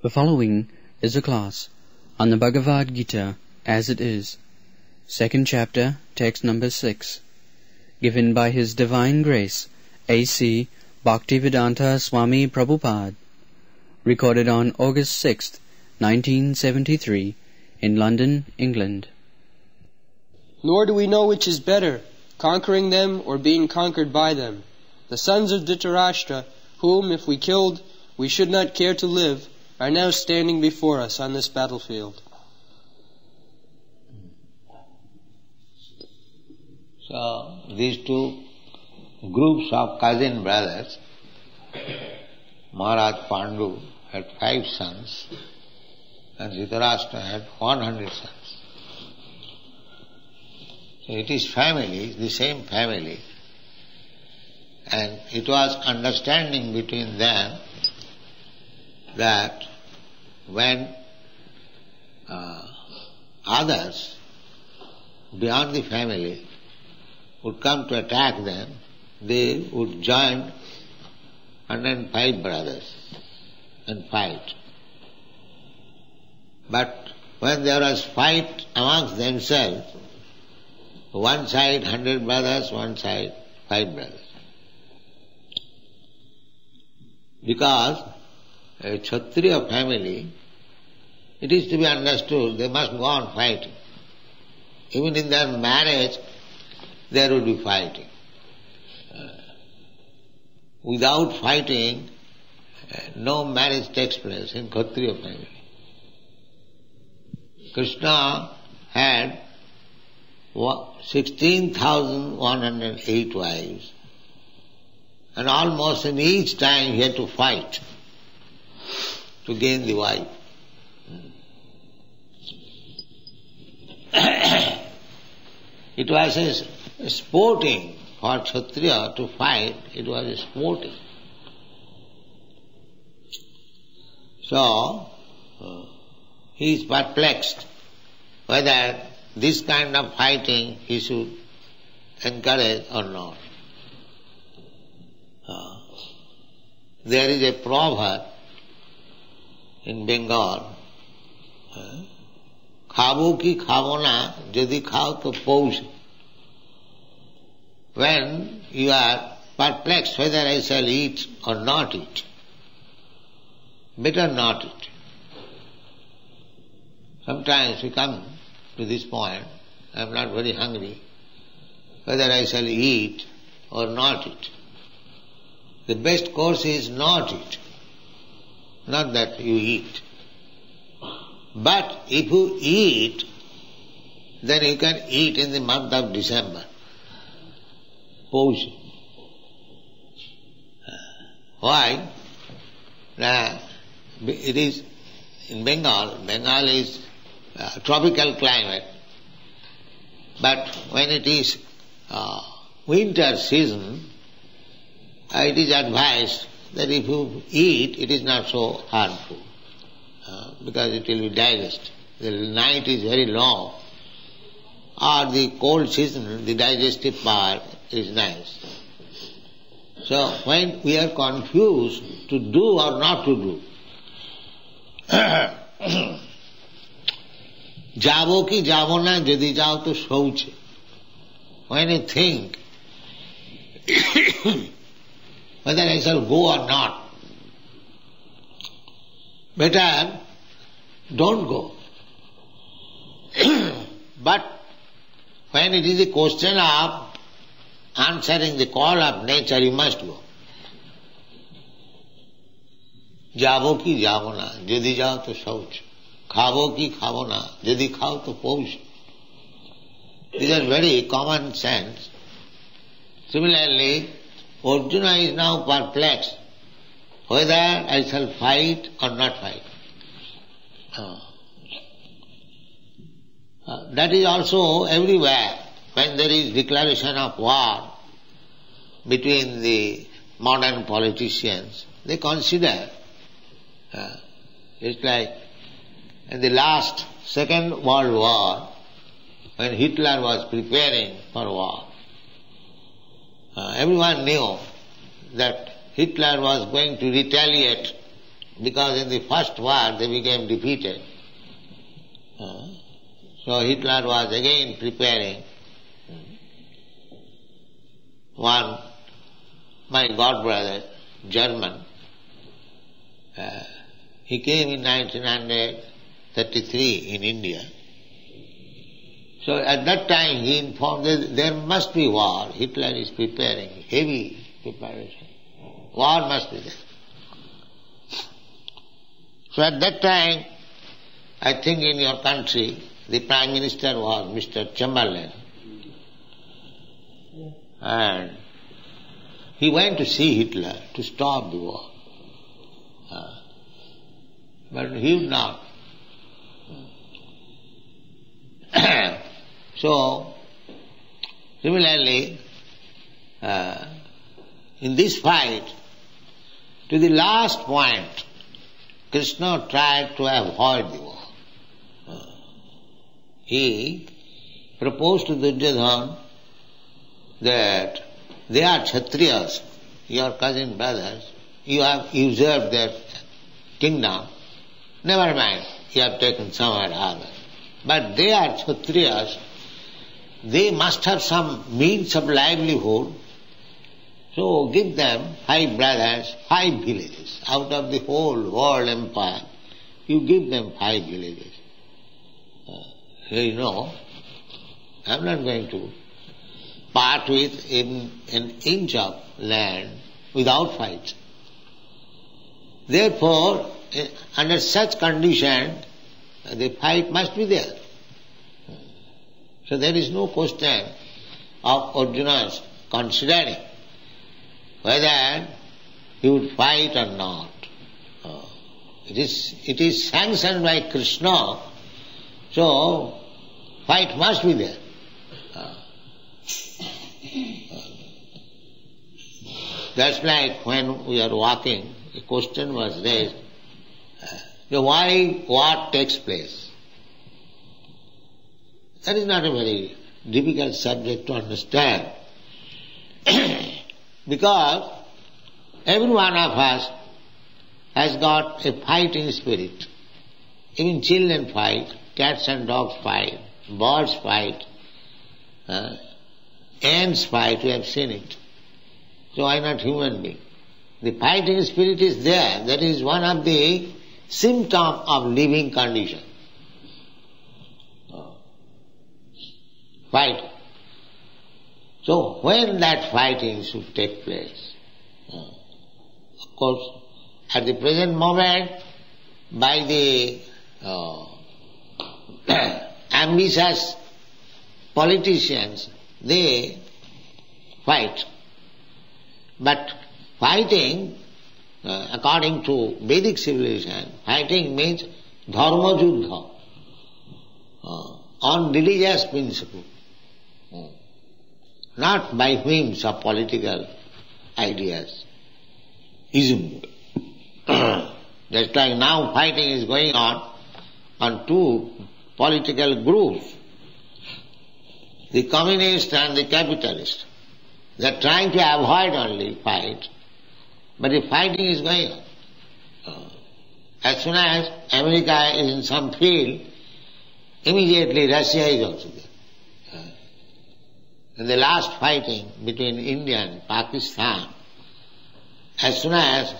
The following is a class on the Bhagavad Gita as it is, second chapter, text number 6, given by His Divine Grace, A.C. Bhaktivedanta Swami Prabhupada, recorded on August 6th, 1973, in London, England. Nor do we know which is better, conquering them or being conquered by them. The sons of Dhritarashtra, whom, if we killed, we should not care to live, are now standing before us on this battlefield. So, these two groups of cousin brothers, Maharaj Pandu had 5 sons and Dhritarashtra had 100 sons. So it is family, the same family, and it was understanding between them that when others beyond the family would come to attack them, they would join 105 brothers and fight. But when there was fight amongst themselves, one side 100 brothers, one side 5 brothers. Because a Kshatriya family, it is to be understood, they must go on fighting. Even in their marriage, there would be fighting. Without fighting, no marriage takes place in Kshatriya family. Krishna had 16,108 wives, and almost in each time he had to fight to gain the wife. It was a sporting for Kshatriya to fight, it was a sporting. So, he is perplexed whether this kind of fighting he should encourage or not. There is a proverb in Bengal, "Khabo ki khabo na, jodi khao to poush." When you are perplexed whether I shall eat or not eat, better not eat. Sometimes we come to this point, I am not very hungry, whether I shall eat or not eat. The best course is not eat, not that you eat. But if you eat, then you can eat in the month of December. Poush. Why? It is in Bengal. Bengal is tropical climate. But when it is winter season, it is advised that if you eat, it is not so harmful, because it will be digested. The night is very long, or the cold season, the digestive power is nice. So when we are confused to do or not to do, jabo ki jabo na, jodi jao to shouche. When you think whether I shall go or not, better don't go. But when it is a question of answering the call of nature, you must go. Jabo ki jabo na, jodi jao to shouch. Khabo ki khabo na, jodi khao to pouch. These are very common sense. Similarly, Arjuna is now perplexed whether I shall fight or not fight. That is also everywhere. When there is declaration of war between the modern politicians, they consider, it's like in the last Second World War, when Hitler was preparing for war, everyone knew that Hitler was going to retaliate because in the first war they became defeated. So Hitler was again preparing. One, my god brother, German, he came in 1933 in India. So at that time he informed that there must be war. Hitler is preparing, heavy preparation. War must be there. So at that time, I think in your country, the Prime Minister was Mr. Chamberlain. And he went to see Hitler to stop the war. But he would not. So, similarly, in this fight, to the last point, Krishna tried to avoid the war. He proposed to Duryodhana that they are Kshatriyas, your cousin brothers, you have usurped their kingdom. Never mind, you have taken somewhere other. But they are Kshatriyas, they must have some means of livelihood. So give them 5 brothers, 5 villages. Out of the whole world empire, you give them 5 villages. I'm not going to part with even an inch of land without fight. Therefore, under such condition, the fight must be there. So there is no question of Arjuna's considering whether he would fight or not. It is sanctioned by Krishna, so fight must be there. That's like when we are walking, a question was raised, why what takes place? That is not a very difficult subject to understand. Because every one of us has got a fighting spirit. Even children fight, cats and dogs fight, birds fight, ants fight, we have seen it. So why not human being? The fighting spirit is there. That is one of the symptoms of living condition. Fight. So when that fighting should take place? Of course, at the present moment, by the ambitious politicians, they fight. But fighting, according to Vedic civilization, fighting means dharma juddha, on religious principle, not by whims of political ideas, ism. Just like now fighting is going on 2 political groups, the communist and the capitalist. They are trying to avoid only fight, but the fighting is going on. As soon as America is in some field, immediately Russia is also there. In the last fighting between India and Pakistan, as soon as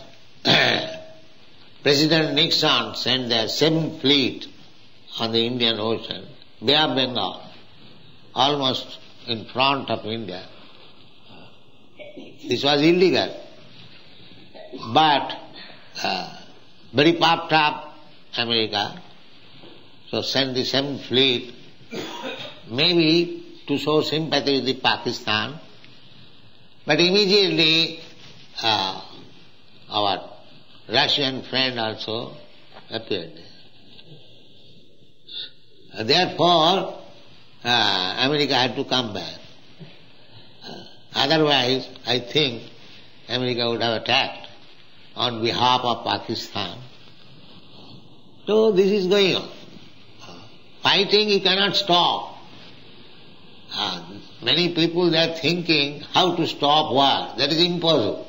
President Nixon sent their 7th fleet on the Indian Ocean, Bay of Bengal, almost in front of India, this was illegal. But very puffed up America, so sent the 7th fleet, maybe to show sympathy with the Pakistan. But immediately our Russian friend also appeared there. Therefore, America had to come back. Otherwise, I think America would have attacked on behalf of Pakistan. So this is going on. Fighting you cannot stop. Many people they are thinking how to stop war. That is impossible.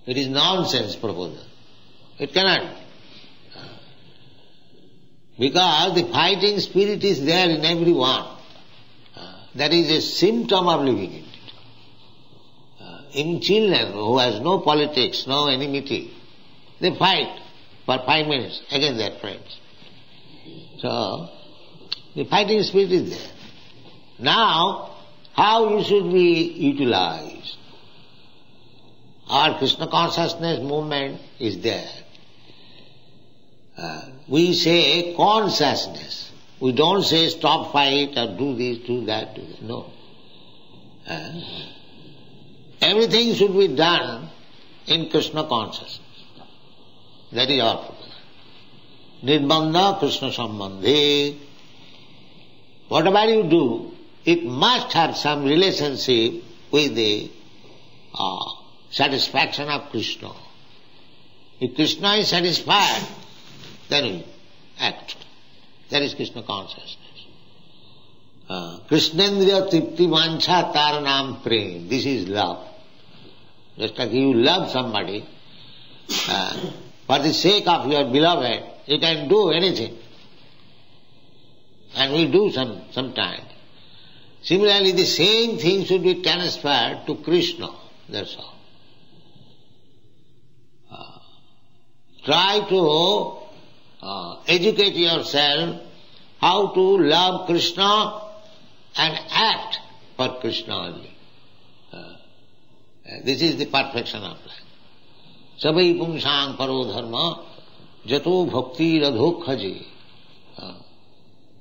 It is nonsense proposal. It cannot. Because the fighting spirit is there in everyone. That is a symptom of living in it. In children who has no politics, no enmity, they fight for 5 minutes against their friends. So, the fighting spirit is there. Now, how you should be utilized? Our Krishna consciousness movement is there. We say consciousness. We don't say stop fight or do this, do that, do that. No. Everything should be done in Krishna consciousness. That is our purpose. Nirbandha Krishna Sambandhe. Whatever you do, it must have some relationship with the satisfaction of Krishna. If Krishna is satisfied, then we act. That is Krishna consciousness. Krishnendriya tripti vancha taranam prem. This is love. Just like you love somebody, for the sake of your beloved, you can do anything. And we do sometimes. Similarly, the same thing should be transferred to Krishna. That's all. Try to educate yourself how to love Krishna and act for Krishna only. This is the perfection of life. Sabai pungsang paro dharma jato bhakti radho khaji.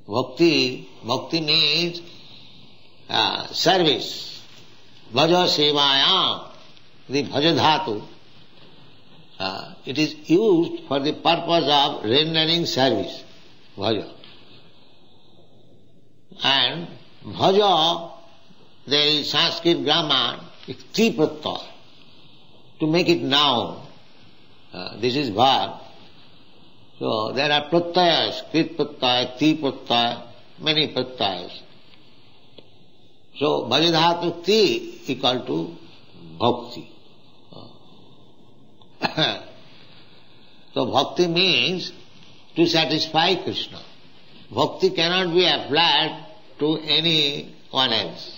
Bhakti means service. Bhaja sevayam, the bhaja dhatu. It is used for the purpose of rendering service. Bhaja. And bhaja, there is Sanskrit grammar, it's ti pratyaya. To make it noun, this is verb. So there are pratyayas, krit pratyaya, ti pratyaya, many pratyayas. So bhajadhatu ti equal to bhakti. So bhakti means to satisfy Krishna. Bhakti cannot be applied to anyone else.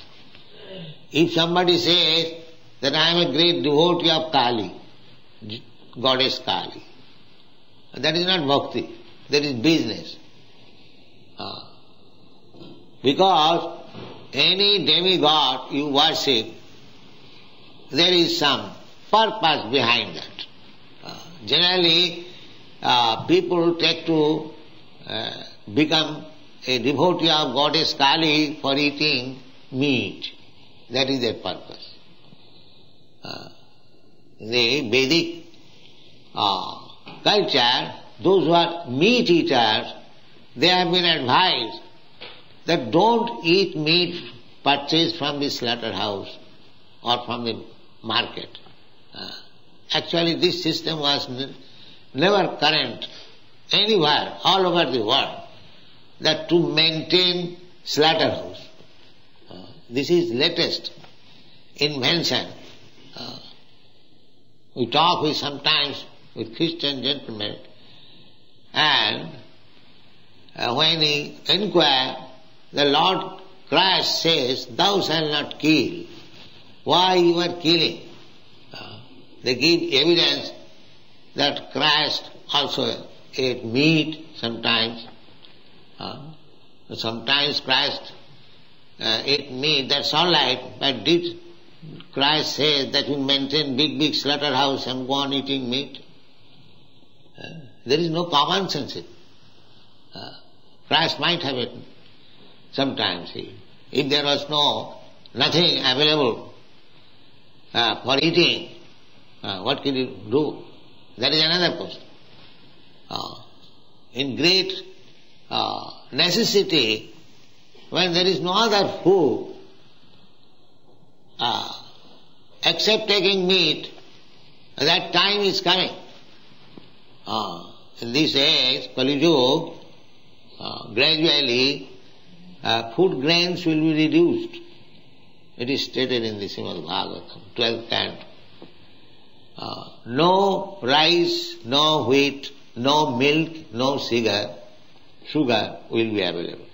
If somebody says that I am a great devotee of Kali, goddess Kali, that is not bhakti, that is business. Because any demigod you worship, there is some purpose behind that. Generally, people take to become a devotee of goddess Kali for eating meat. That is their purpose. In the Vedic culture, those who are meat eaters, they have been advised that don't eat meat purchased from the slaughterhouse or from the market. Actually, this system was never current anywhere, all over the world, that to maintain slaughterhouse. This is latest invention. We talk sometimes with Christian gentlemen, and when he inquire, the Lord Christ says, "Thou shalt not kill." Why you are killing? They give evidence that Christ also ate meat sometimes. Sometimes Christ ate meat, that's all right, but did Christ say that we maintain big slaughterhouse and go on eating meat? There is no common sense. Christ might have eaten sometimes. If there was nothing available for eating, what can you do? That is another question. In great necessity, when there is no other food, except taking meat, that time is coming. In this age, Kali Yuga, gradually food grains will be reduced. It is stated in the Srimad Bhagavatam, 12th canto. No rice, no wheat, no milk, no sugar will be available.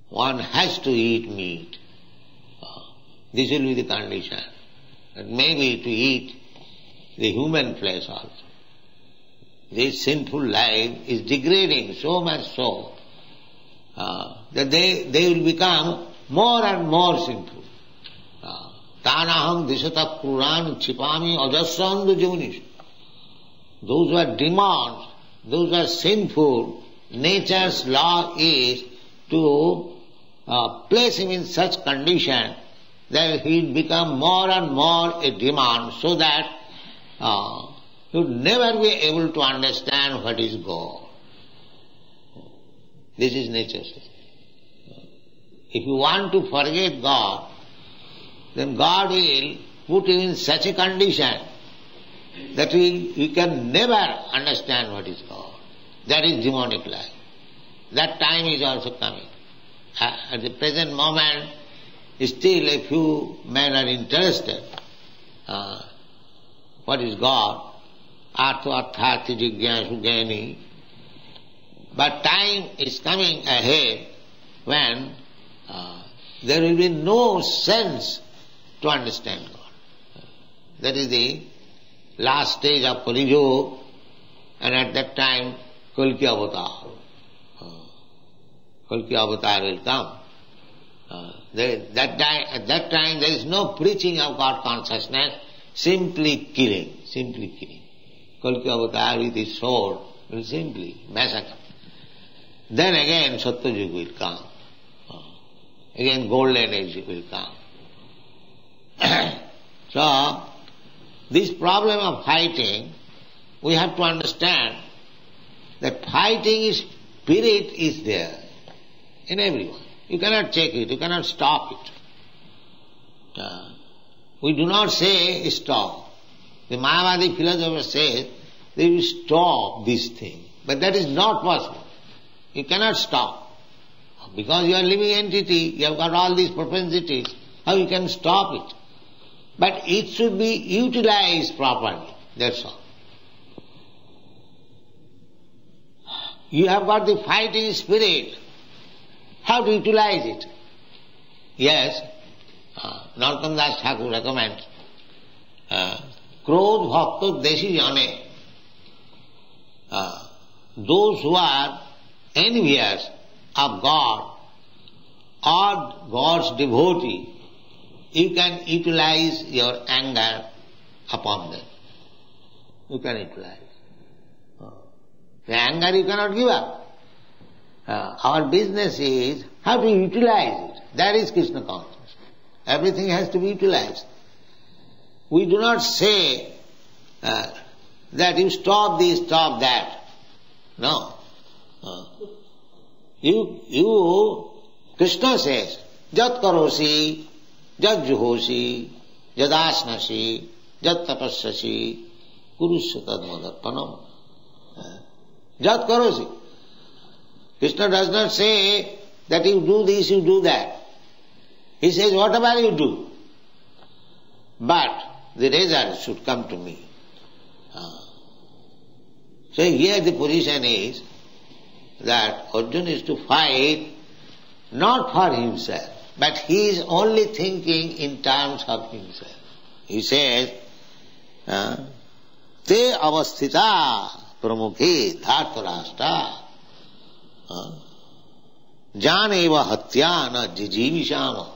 One has to eat meat. This will be the condition. And maybe to eat the human flesh also. This sinful life is degrading so much so that they will become more and more sinful. Tanaham disata kuran chipami ajasandu junish. Those who are demons, those who are sinful, nature's law is to place him in such condition that he will become more and more a demon, so that he will never be able to understand what is God. This is nature's law. If you want to forget God, then God will put you in such a condition that you can never understand what is God. That is demonic life. That time is also coming. At the present moment, still a few men are interested. What is God? Artha arthati jigyasu gyani. But time is coming ahead when there will be no sense to understand God. That is the last stage of Kali Yuga, and at that time Kalki Avatar. Kalki Avatar will come. At that time there is no preaching of God consciousness, simply killing. Kalki Avatar with his sword will simply massacre. Then again Satyayuga will come. Again golden age will come. So, this problem of fighting, we have to understand that fighting spirit is there in everyone. You cannot check it, you cannot stop it. We do not say stop. The Mayavadi philosopher says they will stop this thing. But that is not possible. You cannot stop. Because you are a living entity, you have got all these propensities, how you can stop it? But it should be utilized properly, that's all. You have got the fighting spirit, how to utilize it? Yes, Narottam Das Thakur recommends, Krodh Bhakta Deshi Jane, those who are envious of God or God's devotee, you can utilize your anger upon them. You can utilize. The anger you cannot give up. Our business is how to utilize it. That is Krishna consciousness. Everything has to be utilized. We do not say that you stop this, stop that. No. Krishna says, Jat karosi, Jat juhosi, Jadasnasi, Jat tapassasi, Kurusya tadmadarpanam. Jat karosi. Krishna does not say that you do this, you do that. He says, whatever you do, but the result should come to me. So here the position is that Arjuna is to fight not for himself, but he is only thinking in terms of himself. He says, Te avasthita pramukhe dhartarashtra janeva hatyana jijivishama.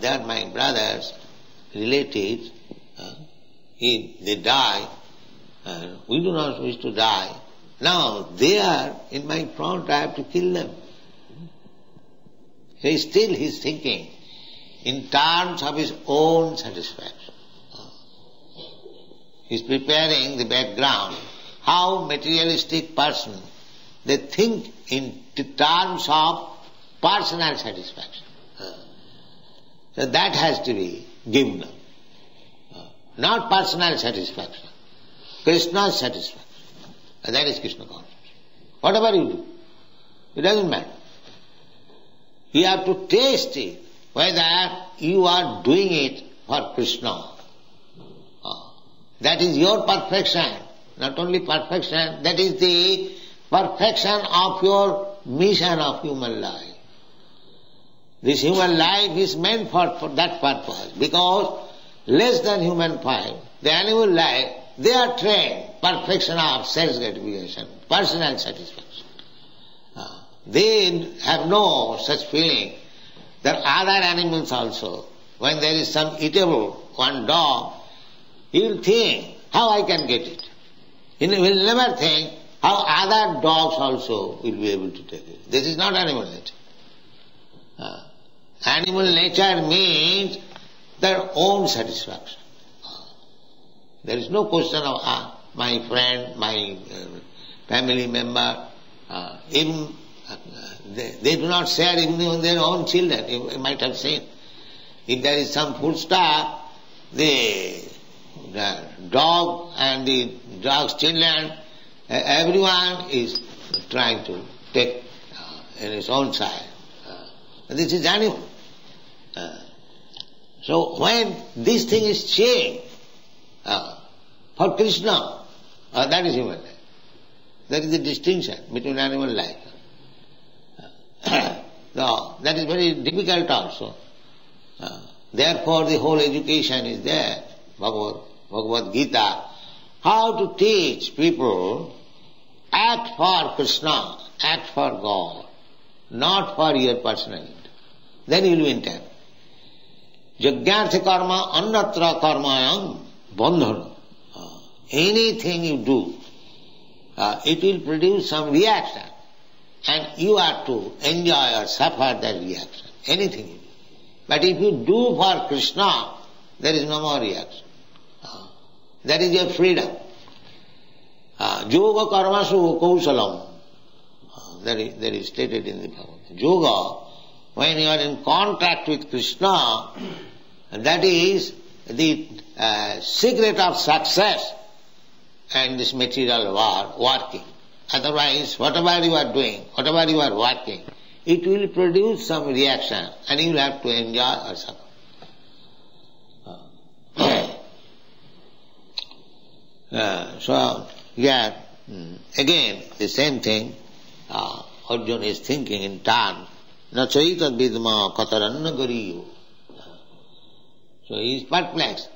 They are my brothers, relatives, they die, we do not wish to die. Now they are in my front, I have to kill them. So still he is thinking in terms of his own satisfaction. He is preparing the background. How materialistic person, they think in terms of personal satisfaction. So that has to be given up. Not personal satisfaction. Krishna's satisfaction. And that is Krishna consciousness. Whatever you do, it doesn't matter. You have to taste it, whether you are doing it for Krishna. That is your perfection. Not only perfection, that is the perfection of your mission of human life. This human life is meant for that purpose, because less than human life, the animal life, they are trained perfection of self-gratification, personal satisfaction. They have no such feeling that other animals also, when there is some eatable, one dog, he will think, how I can get it. He will never think how other dogs also will be able to take it. This is not animal nature. Animal nature means their own satisfaction. There is no question of my friend, my family member, even they do not share even their own children. You might have seen. If there is some food stuff, the dog and the dog's children, everyone is trying to take in his own side. This is animal. So when this thing is changed for Krishna, that is human life. That is the distinction between animal life. So that is very difficult also. Therefore the whole education is there, Bhagavad Gita, how to teach people act for Krishna, act for God, not for your personal need. Then you will be intact. Jagyartha karma annatra karmayam bandhana. Anything you do, it will produce some reaction, and you are to enjoy or suffer that reaction. Anything you do. But if you do for Krishna, there is no more reaction. That is your freedom. Yoga karmasu kausalam. That is stated in the Bhagavad. Yoga, when you are in contact with Krishna, that is the secret of success in this material world, working. Otherwise, whatever you are doing, whatever you are working, it will produce some reaction and you will have to enjoy or suffer. So, yeah, again, the same thing, Arjuna is thinking in turn, na chaita vidma kataranna gariyo. So he is perplexed.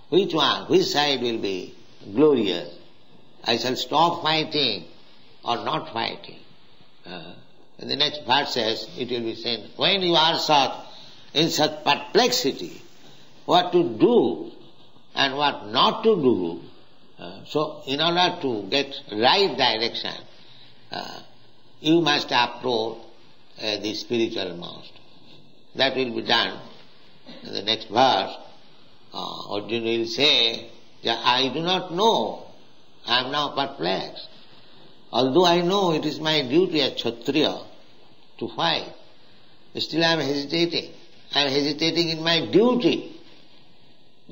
Which one, which side will be glorious? I shall stop fighting or not fighting. And the next verse says, it will be said, when you are in such perplexity, what to do and what not to do, so in order to get right direction, you must approach the spiritual master. That will be done. In the next verse, Arjuna will say, I do not know, I am now perplexed. Although I know it is my duty as Kshatriya to fight, still I am hesitating. I am hesitating in my duty.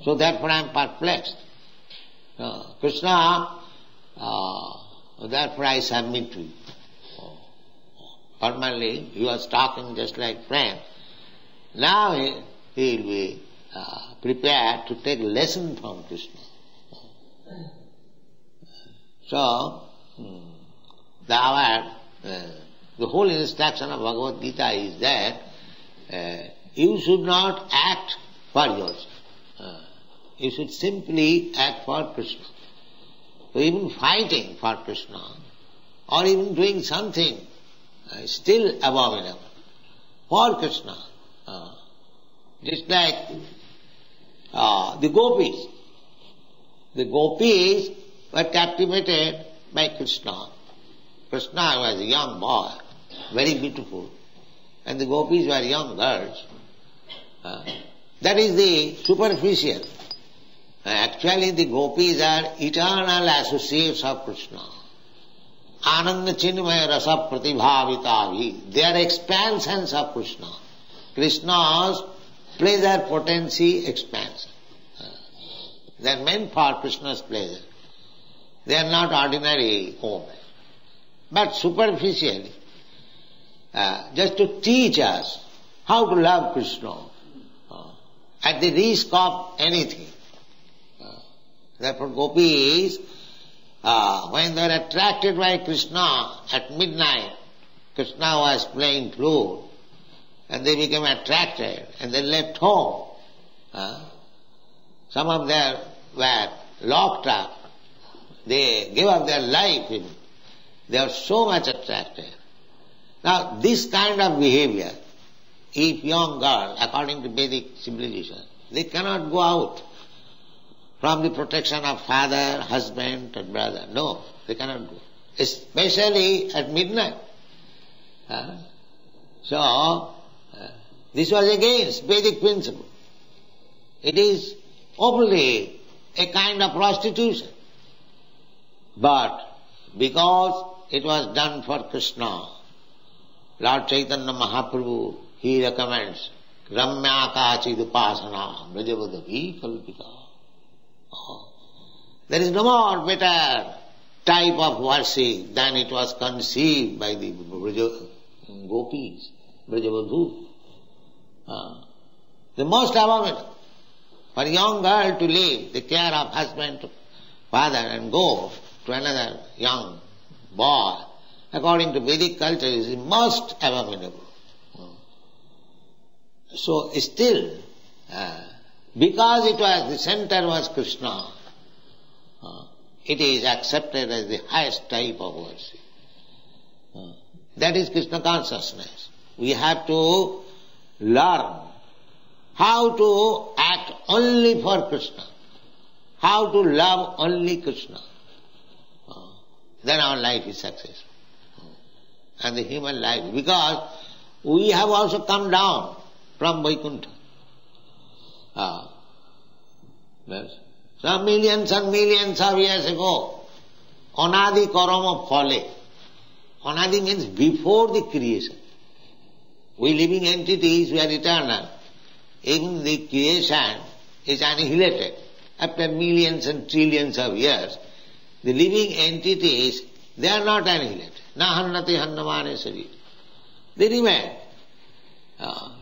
So therefore I am perplexed. Krishna, therefore I submit to you. Formerly he was talking just like friend. Now he will be prepared to take lesson from Krishna. So, the whole instruction of Bhagavad Gita is that you should not act for yourself. You should simply act for Krishna. So even fighting for Krishna, or even doing something still abominable for Krishna. Just like the gopis. The gopis were captivated by Krishna. Krishna was a young boy, very beautiful, and the gopis were young girls. That is the superficial. Actually the gopis are eternal associates of Krishna. Ananda Chinmaya Rasa Pratibhavitavi. They are expansions of Krishna. Krishna's pleasure potency expansion. They are meant for Krishna's pleasure. They are not ordinary women. But superficially, just to teach us how to love Krishna at the risk of anything. Therefore gopis, when they were attracted by Krishna at midnight, Krishna was playing flute, and they became attracted, and they left home. Some of them were locked up. They gave up their life. They were so much attracted. Now, this kind of behavior, if young girl, according to Vedic civilization, they cannot go out from the protection of father, husband, and brother. No, they cannot go. Especially at midnight. So, this was against Vedic principle. It is openly a kind of prostitution. But because it was done for Krishna, Lord Chaitanya Mahaprabhu, he recommends Ramya Kachid Upasana Brajavadavi Kalpika. There is no more better type of worship than it was conceived by the gopis, Brajavadhu. The most abominable for a young girl to leave the care of husband, father, and go to another young boy, according to Vedic culture, is the most abominable. So still, because it was, the center was Krishna, it is accepted as the highest type of worship. That is Krishna consciousness. We have to learn how to act only for Krishna, how to love only Krishna. Then our life is successful. And the human life, because we have also come down from Vaikuntha. Yes. Some millions and millions of years ago, Anadi Karama Phale. Anadi means before the creation. We living entities, we are eternal. Even the creation is annihilated. After millions and trillions of years, the living entities, they are not annihilated. Nahannati hannamane sarira. They remain.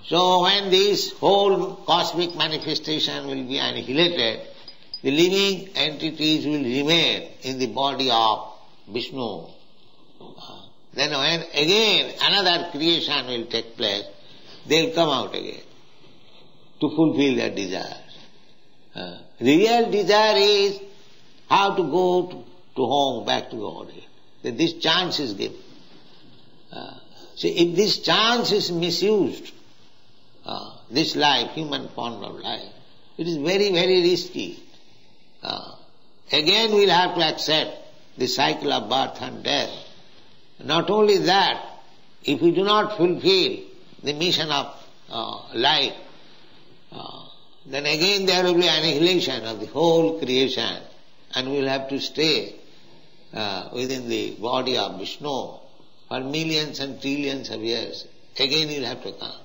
So when this whole cosmic manifestation will be annihilated, the living entities will remain in the body of Vishnu. Then when again another creation will take place, they will come out again to fulfill their desires. The real desire is how to go to home, back to God. That this chance is given. See, if this chance is misused, this life, human form of life, it is very, very risky. Again we'll have to accept the cycle of birth and death. Not only that, if we do not fulfill the mission of life, then again there will be annihilation of the whole creation, and we will have to stay within the body of Vishnu for millions and trillions of years. Again you will have to come.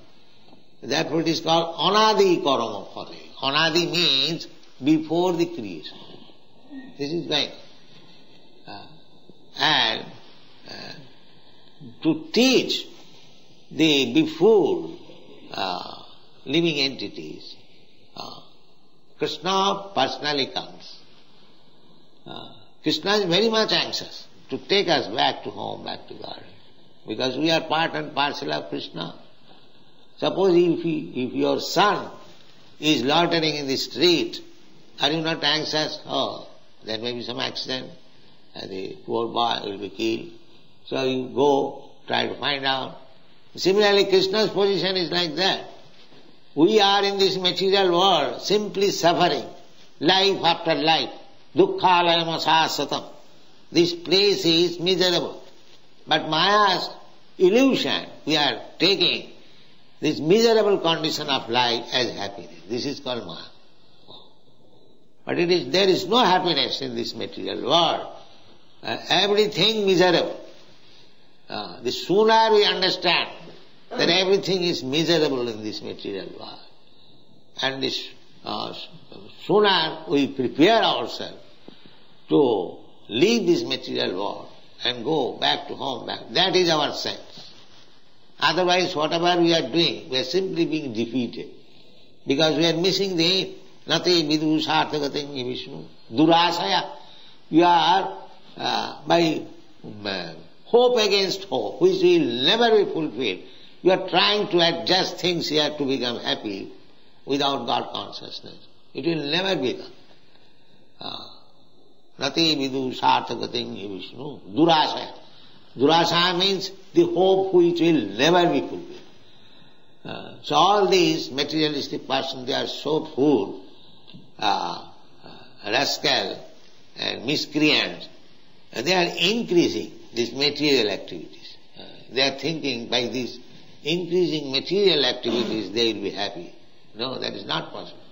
Therefore it is called Anadi Karama Phale. Anadi means before the creation. This is right. And to teach the before living entities, Krishna personally comes. Krishna is very much anxious to take us back to home, back to God, because we are part and parcel of Krishna. Suppose if your son is loitering in the street, are you not anxious? Oh, there may be some accident, and the poor boy will be killed. So you go, try to find out. Similarly, Krishna's position is like that. We are in this material world simply suffering, life after life. Dukkhalayam asasatam. This place is miserable. But Maya's illusion, we are taking this miserable condition of life as happiness. This is called Maya. But there is no happiness in this material world. Everything miserable. The sooner we understand that everything is miserable in this material world, and this sooner we prepare ourselves to leave this material world and go back to home, that is our sense. Otherwise, whatever we are doing, we are simply being defeated. because we are missing the nati vidu sarthagating Vishnu. Durasaya, you are by hope against hope, which will never be fulfilled. You are trying to adjust things here to become happy without God consciousness. It will never become. Nati vidu sarthagating Vishnu. Durasaya. Durasaya means the hope which will never be fulfilled. So all these materialistic persons, they are so full, rascal and miscreants, they are increasing these material activities. They are thinking by these increasing material activities they will be happy. No, that is not possible.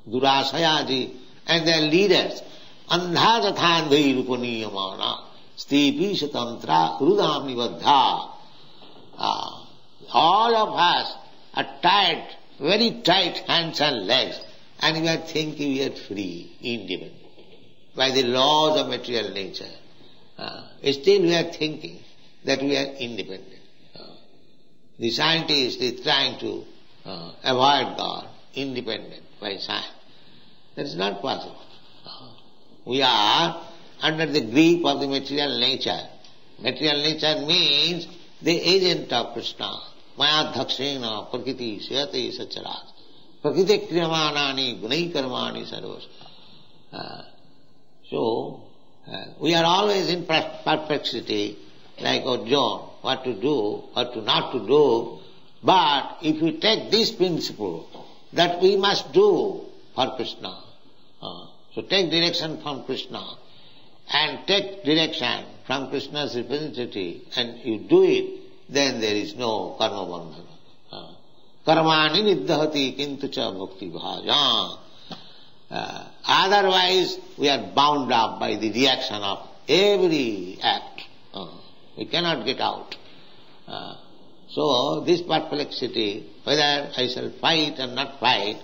Durasayaji and their leaders, andha tathandhi rupaniyamana, stipi satantra rudam nivadha. All of us are tied, very tight hands and legs, and we are thinking we are free, independent, by the laws of material nature. Still we are thinking that we are independent. The scientist is trying to avoid God, independent by science. That is not possible. We are under the grip of the material nature. Material nature means the agent of Krishna. Maya dhakshena prakriti syate sacharat. Prakriti kriyamanani gunai karmani sarvas. So, we are always in perplexity, like Arjuna, what to do, what to not to do. But if we take this principle, that we must do for Krishna, so take direction from Krishna, and take direction from Krishna's representative, and you do it, then there is no karma bandhana. Karmani niddhati kintu cha bhakti bhaja. Otherwise, we are bound up by the reaction of every act. We cannot get out. So, this perplexity, whether I shall fight or not fight,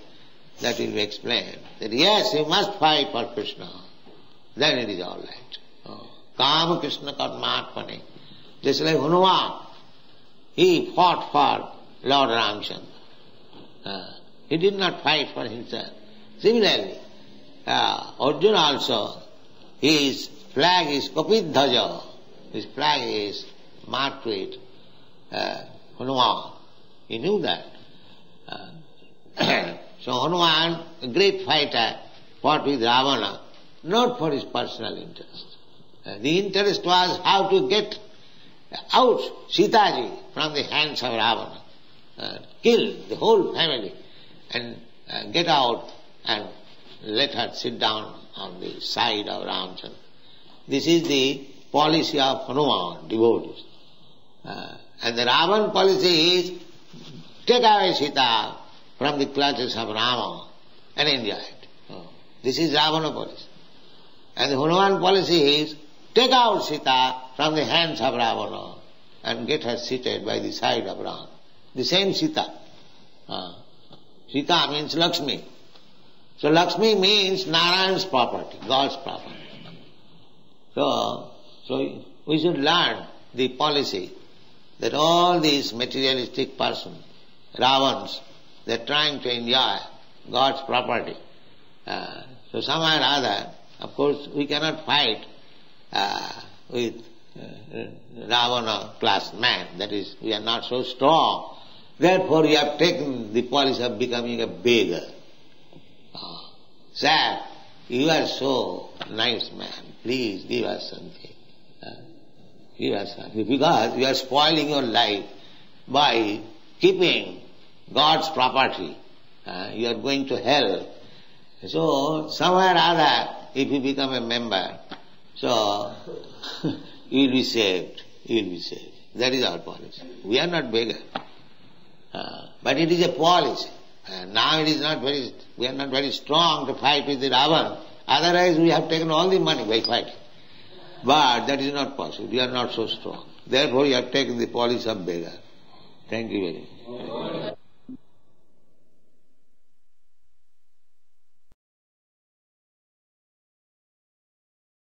that will be explained. That yes, you must fight for Krishna. Then it is all right. Kama Krishna karmatmane. Just like Hanuman, he fought for Lord Ramchandra. He did not fight for himself. Similarly, Arjuna also, his flag is Kapidhaja. His flag is marked with Hanuman. He knew that. So Hanuman, a great fighter, fought with Ravana, not for his personal interest. The interest was how to get out Sitaji from the hands of Ravana, kill the whole family, and get out and let her sit down on the side of Ramchandra. This is the policy of Hanuman, devotees. And the Ravan policy is take away Sita from the clutches of Rama and enjoy it. This is Ravana policy. And the Hanuman policy is take out Sita from the hands of Ravana and get her seated by the side of Rama. The same Sita. Sita means Lakshmi. So Lakshmi means Narayan's property, God's property. So we should learn the policy that all these materialistic persons, Ravans, they are trying to enjoy God's property. So somehow or other, of course, we cannot fight with Ravana class man. That is, we are not so strong. Therefore, we have taken the policy of becoming a beggar. Sir, you are so nice man. Please give us something. Give us something. Because you are spoiling your life by keeping God's property. You are going to hell. So, somewhere or other, if you become a member, so you will be saved. You will be saved. That is our policy. We are not beggars. But it is a policy. Now it is not very, we are not very strong to fight with the Ravan. Otherwise we have taken all the money by fighting. But that is not possible. We are not so strong. Therefore we have taken the policy of beggar. Thank you very much.